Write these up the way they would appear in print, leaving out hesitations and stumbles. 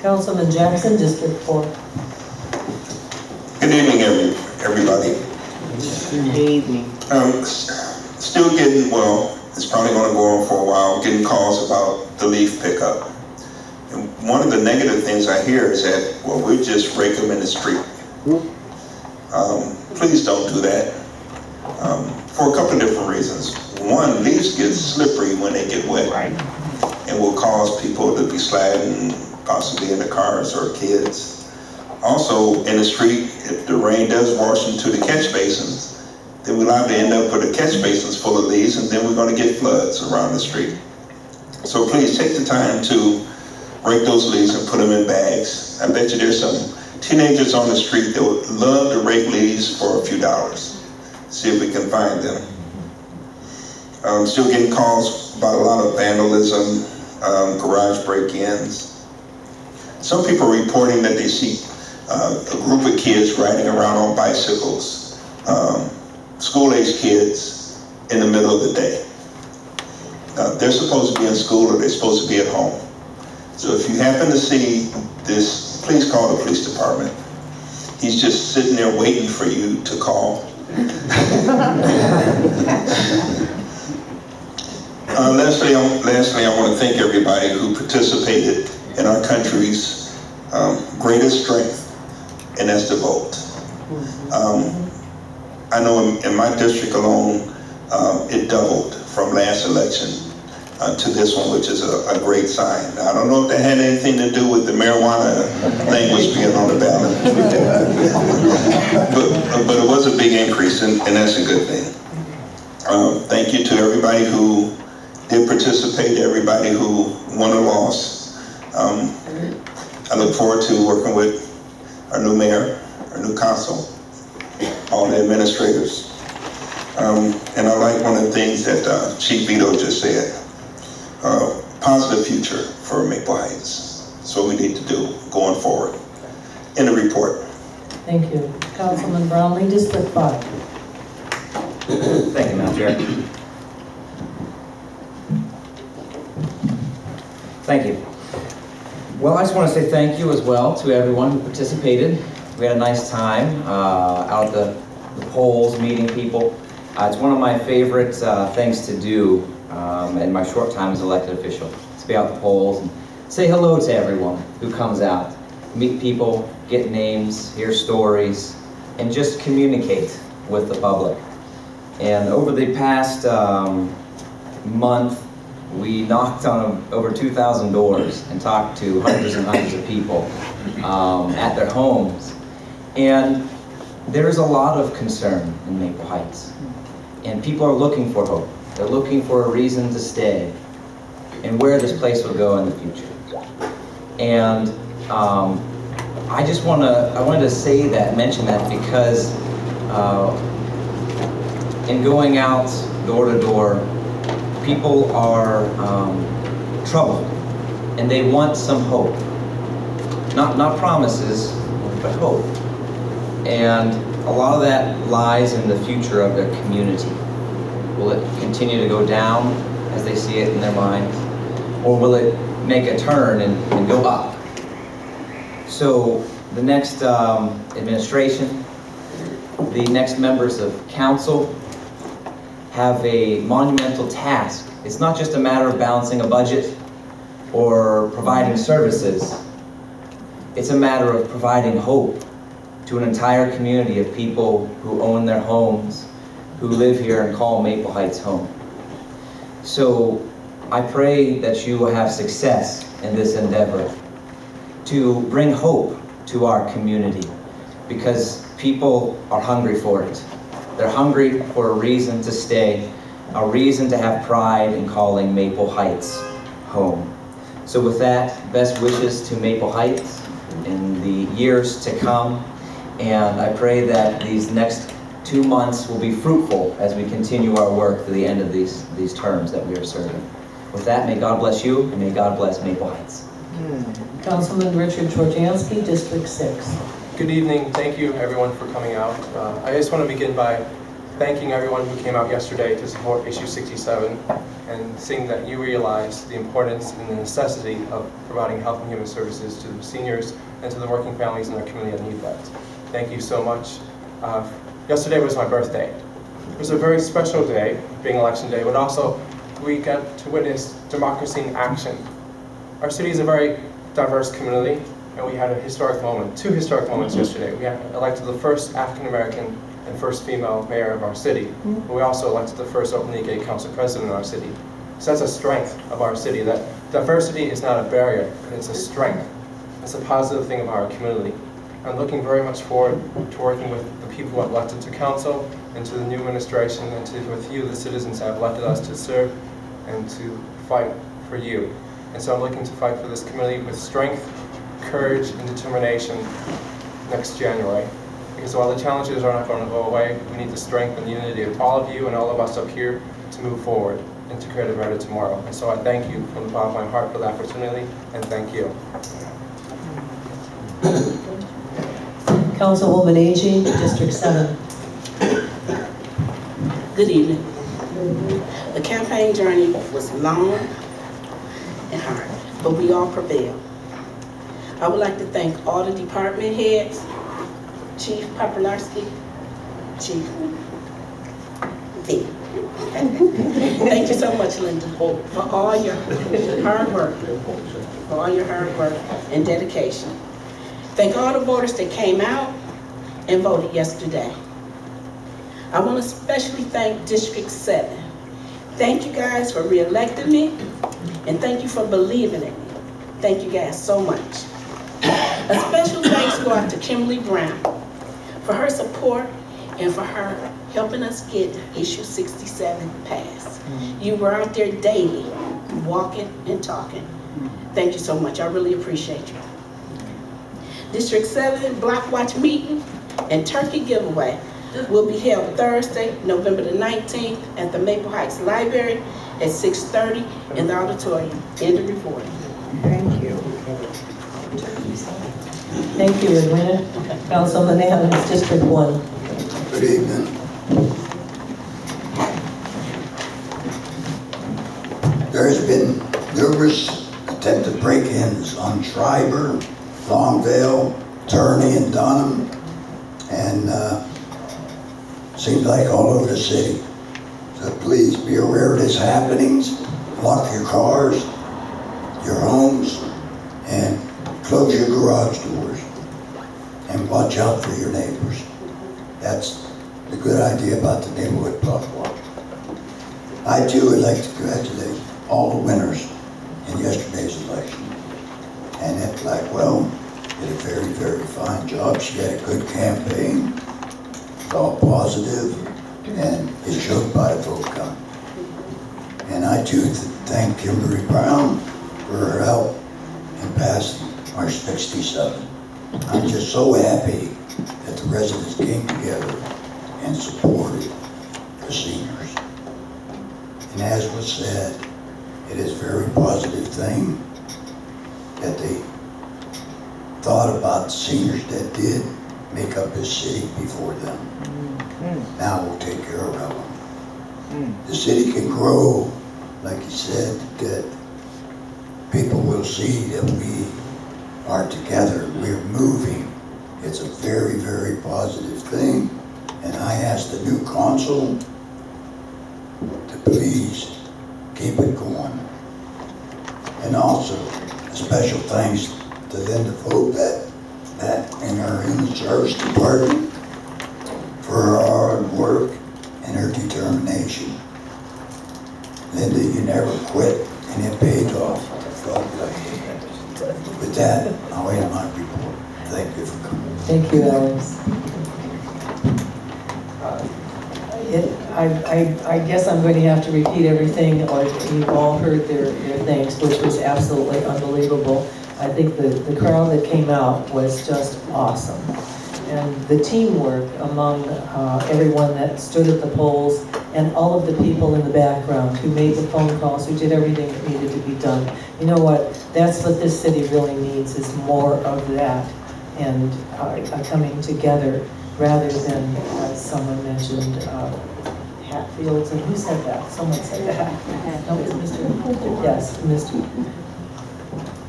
Councilman Jackson, District 4. Good evening, everybody. Good evening. Still getting, well, it's probably going to go on for a while, getting calls about the leaf pickup. And one of the negative things I hear is that, well, we just rake them in the street. Please don't do that for a couple of different reasons. One, leaves get slippery when they get wet and will cause people to be sliding, possibly in the cars or kids. Also, in the street, if the rain does wash into the catch basins, then we're liable to end up with the catch basins full of leaves, and then we're going to get floods around the street. So please take the time to rake those leaves and put them in bags. I bet you there's some teenagers on the street that would love to rake leaves for a few dollars. See if we can find them. Still getting calls about a lot of vandalism, garage break-ins. Some people are reporting that they see a group of kids riding around on bicycles, school-age kids in the middle of the day. They're supposed to be in school or they're supposed to be at home. So if you happen to see this, please call the police department. He's just sitting there waiting for you to call. Lastly, I want to thank everybody who participated in our country's greatest strength, and that's the vote. I know in my district alone, it doubled from last election to this one, which is a great sign. Now, I don't know if that had anything to do with the marijuana language being on the ballot, but it was a big increase, and that's a good thing. Thank you to everybody who did participate, everybody who won or lost. I look forward to working with our new mayor, our new council, all the administrators. And I like one of the things that Chief Vito just said. Positive future for Maple Heights. That's what we need to do going forward. In the report. Thank you. Councilman Brownlee, District 5. Thank you, Madam Chair. Thank you. Well, I just want to say thank you as well to everyone who participated. We had a nice time out at the polls, meeting people. It's one of my favorite things to do in my short time as elected official, to be out at the polls and say hello to everyone who comes out, meet people, get names, hear stories, and just communicate with the public. And over the past month, we knocked on over 2,000 doors and talked to hundreds and hundreds of people at their homes. And there's a lot of concern in Maple Heights. And people are looking for hope. They're looking for a reason to stay and where this place will go in the future. And I wanted to say that, mention that, because in going out door to door, people are troubled and they want some hope. Not promises, but hope. And a lot of that lies in the future of their community. Will it continue to go down as they see it in their minds? Or will it make a turn and go up? So the next administration, the next members of council have a monumental task. It's not just a matter of balancing a budget or providing services. It's a matter of providing hope to an entire community of people who own their homes, who live here and call Maple Heights home. So I pray that you will have success in this endeavor to bring hope to our community, because people are hungry for it. They're hungry for a reason to stay, a reason to have pride in calling Maple Heights home. So with that, best wishes to Maple Heights in the years to come. And I pray that these next 2 months will be fruitful as we continue our work to the end of these terms that we are serving. With that, may God bless you, and may God bless Maple Heights. Councilman Richard Georgiansky, District 6. Good evening. Thank you, everyone, for coming out. I just want to begin by thanking everyone who came out yesterday to support issue 67 and seeing that you realize the importance and the necessity of providing health and human services to the seniors and to the working families in our community that need that. Thank you so much. Yesterday was my birthday. It was a very special day, being election day, but also we got to witness democracy in action. Our city is a very diverse community, and we had a historic moment, 2 historic moments yesterday. We elected the first African-American and first female mayor of our city. But we also elected the first openly gay council president in our city. So that's a strength of our city, that diversity is not a barrier, it's a strength. It's a positive thing about our community. I'm looking very much forward to working with the people who have elected to council and to the new administration and with you, the citizens that have elected us to serve and to fight for you. And so I'm looking to fight for this community with strength, courage, and determination next January. Because while the challenges are not going to go away, we need the strength and unity of all of you and all of us up here to move forward and to create a better tomorrow. And so I thank you from the bottom of my heart for the opportunity, and thank you. Councilwoman Agee, District 7. Good evening. The campaign journey was long and hard, but we all prevailed. I would like to thank all the department heads, Chief Papalarski, Chief V. Thank you so much, Linda, for all your hard work, and dedication. Thank all the voters that came out and voted yesterday. I want to especially thank District 7. Thank you guys for re-electing me, and thank you for believing in me. Thank you guys so much. A special thanks go out to Kimberly Brown for her support and for her helping us get issue 67 passed. You were out there daily, walking and talking. Thank you so much. I really appreciate you. District 7 Block Watch meeting and turkey giveaway will be held Thursday, November the 19th at the Maple Heights Library at 6:30 in the auditorium. End of reporting. Thank you. Thank you, Edwina. Councilman Adams, District 1. Good evening. There's been numerous attempted break-ins on Schreiber, Longvale, Turney, and Dunham, and seems like all over the city. So please be aware of these happenings. Lock your cars, your homes, and close your garage doors. And watch out for your neighbors. That's the good idea about the neighborhood block watch. I too would like to congratulate all the winners in yesterday's election. Annette Blackwell did a very, very fine job. She had a good campaign. It's all positive, and it showed by the vote count. And I too thank Kimberly Brown for her help in passing our 67. I'm just so happy that the residents came together and supported the seniors. And as was said, it is a very positive thing that they thought about the seniors that did make up this city before them. Now we'll take care of them. The city can grow, like you said, that people will see that we are together, we're moving. It's a very, very positive thing. And I ask the new council to please keep it going. And also, a special thanks to Linda Vogt in our Human Service Department for her hard work and her determination. Linda, you never quit, and it paid off. God bless you. With that, I'll end my report. Thank you for coming. Thank you, Alex. I guess I'm going to have to repeat everything, or you've all heard their thanks, which was absolutely unbelievable. I think the crowd that came out was just awesome. And the teamwork among everyone that stood at the polls and all of the people in the background who made the phone calls, who did everything that needed to be done. You know what? That's what this city really needs, is more of that, and coming together rather than, as someone mentioned, Hatfields, and who said that? Someone said that. No, it was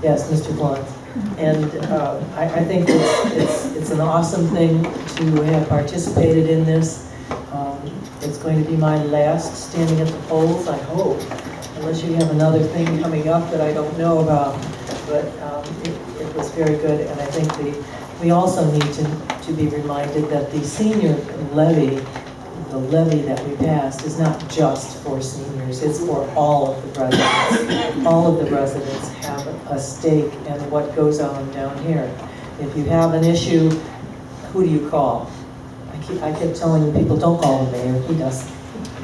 Mr. Blunt. And I think it's an awesome thing to have participated in this. It's going to be my last standing at the polls, I hope, unless you have another thing coming up that I don't know about. But it was very good, and I think we also need to be reminded that the senior levy, the levy that we passed, is not just for seniors, it's for all of the residents. All of the residents have a stake in what goes on down here. If you have an issue, who do you call? I kept telling people, don't call the mayor,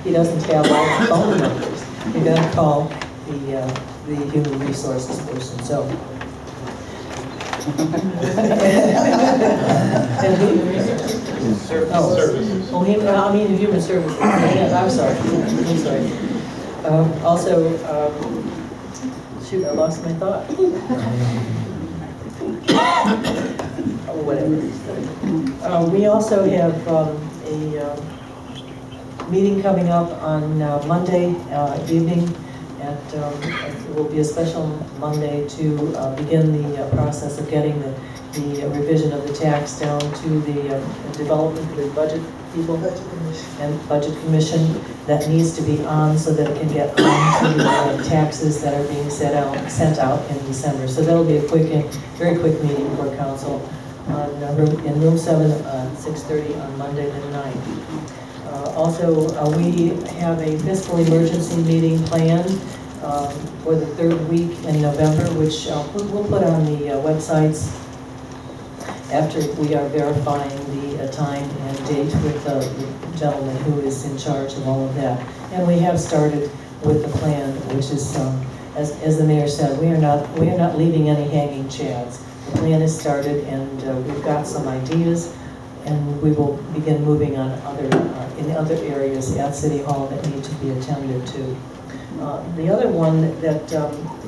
he doesn't have all the phone numbers. You gotta call the human resources person, so. I mean human services. Yeah, I'm sorry. Also, shoot, I lost my thought. Oh, whatever. We also have a meeting coming up on Monday evening. It will be a special Monday to begin the process of getting the revision of the tax down to the development, the budget people, and budget commission that needs to be on so that it can get on to the taxes that are being sent out in December. So that'll be a very quick meeting for council in room 7 at 6:30 on Monday the 9th. Also, we have a fiscal emergency meeting planned for the 3rd week in November, which we'll put on the websites after we are verifying the time and date with the gentleman who is in charge of all of that. And we have started with the plan, which is, as the mayor said, we are not leaving any hanging chads. The plan is started, and we've got some ideas, and we will begin moving on in other areas at City Hall that need to be attended to. The other one that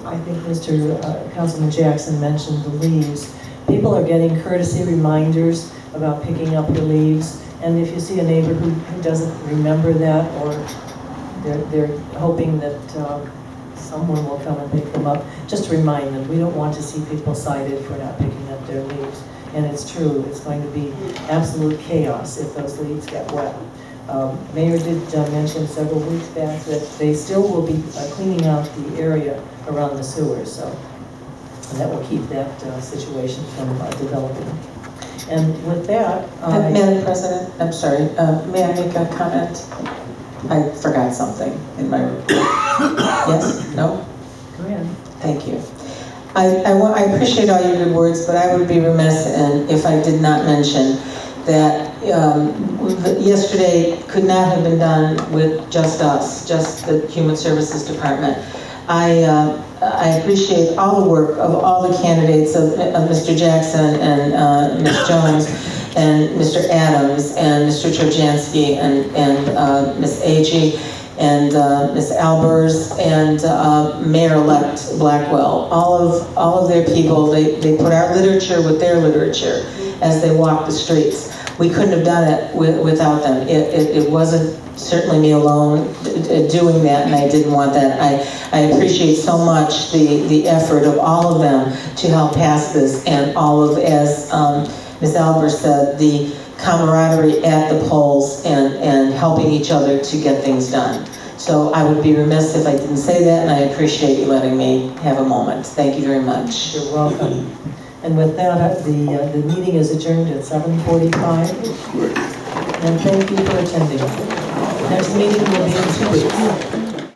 I think Mr. Councilman Jackson mentioned, the leaves. People are getting courtesy reminders about picking up the leaves, and if you see a neighbor who doesn't remember that, or they're hoping that someone will come and pick them up, just remind them. We don't want to see people cited for not picking up their leaves. And it's true, it's going to be absolute chaos if those leaves get wet. Mayor did mention several weeks back that they still will be cleaning out the area around the sewers, so that will keep that situation from developing. And with that, Madam President, I'm sorry, may I make a comment? I forgot something in my report. Yes? No? go ahead. Thank you. I appreciate all your good words, but I would be remiss if I did not mention that yesterday could not have been done with just us, just the Human Services Department. I appreciate all the work of all the candidates of Mr. Jackson and Ms. Jones and Mr. Adams and Mr. Trojansky and Ms. Agee and Ms. Albers and Mayor-elect Blackwell. All of their people, they put our literature with their literature as they walk the streets. We couldn't have done it without them. It wasn't certainly me alone doing that, and I didn't want that. I appreciate so much the effort of all of them to help pass this, and all of, as Ms. Albers said, the camaraderie at the polls and helping each other to get things done. So I would be remiss if I didn't say that, and I appreciate you letting me have a moment. Thank you very much. You're welcome. And with that, the meeting is adjourned at 7:45. And thank you for attending. Next meeting will be in 2 weeks.